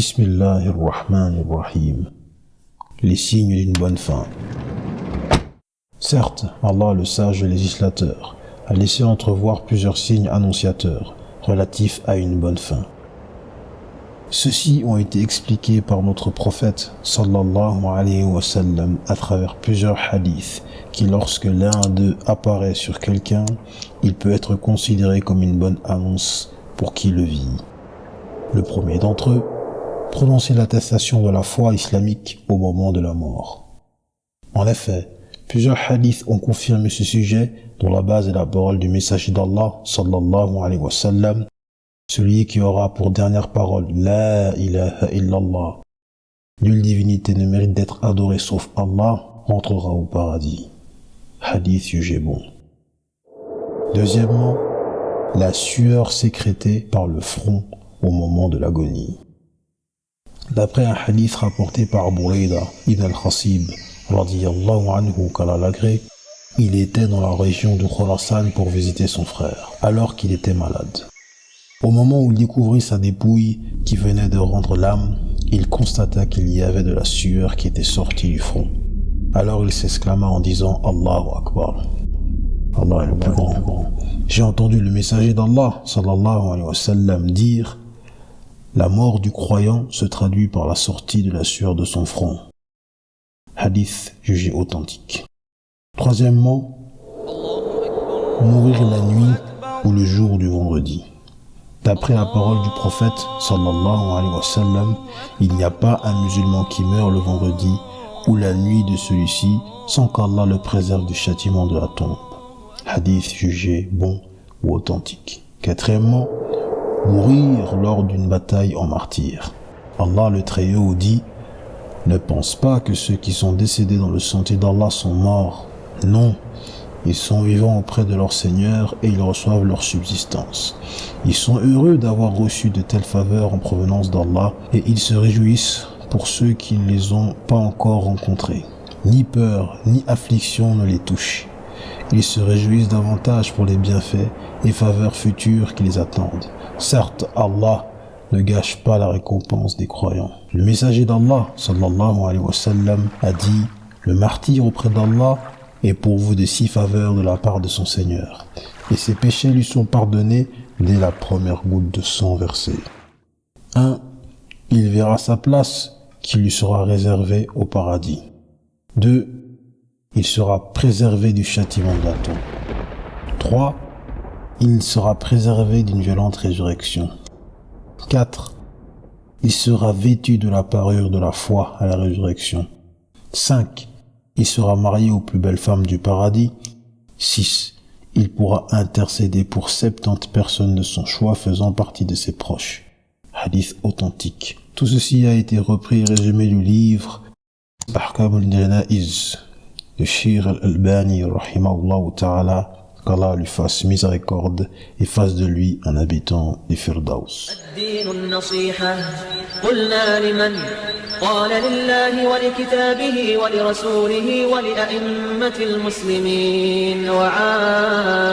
Bismillahirrahmanirrahim. Les signes d'une bonne fin. Certes, Allah, le sage législateur, a laissé entrevoir plusieurs signes annonciateurs relatifs à une bonne fin. Ceux-ci ont été expliqués par notre prophète sallallahu alayhi wa sallam à travers plusieurs hadiths qui, lorsque l'un d'eux apparaît sur quelqu'un, il peut être considéré comme une bonne annonce pour qui le vit. Le premier d'entre eux, prononcer l'attestation de la foi islamique au moment de la mort. En effet, plusieurs hadiths ont confirmé ce sujet, dont la base est la parole du messager d'Allah sallallahu alayhi wa sallam, celui qui aura pour dernière parole La ilaha illallah. Nulle divinité ne mérite d'être adorée sauf Allah, entrera au paradis. Hadith jugé bon. Deuxièmement, la sueur sécrétée par le front au moment de l'agonie. D'après un hadith rapporté par Burayda ibn al-Khasib, radiyallahu anhu qu'Allah l'agrée, il était dans la région de Khurasan pour visiter son frère, alors qu'il était malade. Au moment où il découvrit sa dépouille qui venait de rendre l'âme, il constata qu'il y avait de la sueur qui était sortie du front. Alors il s'exclama en disant « Allahu Akbar ». Allah est le plus grand. J'ai entendu le messager d'Allah, sallallahu alayhi wa sallam, dire « La mort du croyant se traduit par la sortie de la sueur de son front ». Hadith jugé authentique. Troisièmement, mourir la nuit ou le jour du vendredi. D'après la parole du prophète, sallallahu alayhi wa sallam, il n'y a pas un musulman qui meurt le vendredi ou la nuit de celui-ci sans qu'Allah le préserve du châtiment de la tombe. Hadith jugé bon ou authentique. Quatrièmement, mourir lors d'une bataille en martyr. Allah le Très-Haut dit « Ne pense pas que ceux qui sont décédés dans le sentier d'Allah sont morts. Non, ils sont vivants auprès de leur Seigneur et ils reçoivent leur subsistance. Ils sont heureux d'avoir reçu de telles faveurs en provenance d'Allah et ils se réjouissent pour ceux qui ne les ont pas encore rencontrés. Ni peur, ni affliction ne les touchent. Ils se réjouissent davantage pour les bienfaits et faveurs futures qui les attendent. Certes, Allah ne gâche pas la récompense des croyants. Le messager d'Allah, sallallahu alayhi wa sallam, a dit « Le martyr auprès d'Allah est pourvu de 6 faveurs de la part de son Seigneur, et ses péchés lui sont pardonnés dès la première goutte de sang versée. 1. Il verra sa place qui lui sera réservée au paradis. 2. Il sera préservé du châtiment de la tombe. 3. Il sera préservé d'une violente résurrection. 4. Il sera vêtu de la parure de la foi à la résurrection. 5. Il sera marié aux plus belles femmes du paradis. 6. Il pourra intercéder pour 70 personnes de son choix faisant partie de ses proches. Hadith authentique. Tout ceci a été repris et résumé du livre Ahkam al-Janaiz de Shir al-Albani rahimahullah ta'ala, qu'Allah lui fasse miséricorde et fasse de lui un habitant du Firdaus. قال لله ولكتابه ولرسوله ولأئمة المسلمين وعامتهم